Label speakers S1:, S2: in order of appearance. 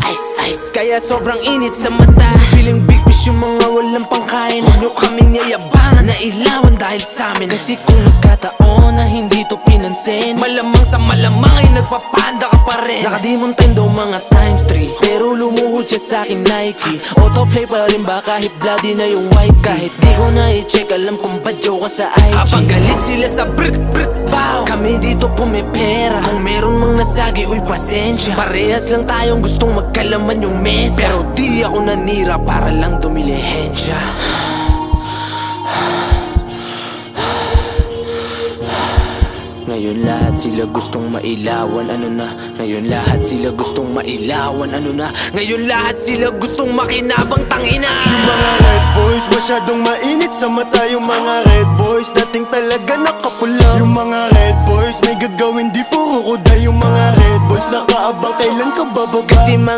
S1: Ice, ice, kaya sobrang init sa mata. Feeling big fish yung mga walang pangkain. Huwag nyo kaming yayabangan na ilawan dahil sa amin. Kasi kung nagkataon na hindi to pinansin, malamang sa malamang ay nagpapanda ka pa rin. Nakadimon time daw mga times 3, pero lumuhod siya sa aking Nike. Autoplay pa rin ba kahit bloody na yung white. Kahit di ko na i-check, alam kong badyaw ka sa IG. Habang galit sila sa brick bow, kami dito pumipera. Kung meron mang nasagi, uy pasensya. Parehas lang tayong gustong magkalaman yung mesa, pero di ako nanira para lang dumilihensya. Ngayon lahat sila gustong mailawan, ano na? Ngayon lahat sila gustong mailawan, ano na? Ngayon lahat sila gustong makinabang, tangina.
S2: Yung mga red boys masyadong mainit sa mata. Yung mga red boys dating talaga nakapula. Yung mga red boys may gagawin di puro kuda. Yung mga red boys nakaabang kailan ka bababa.
S1: Kasi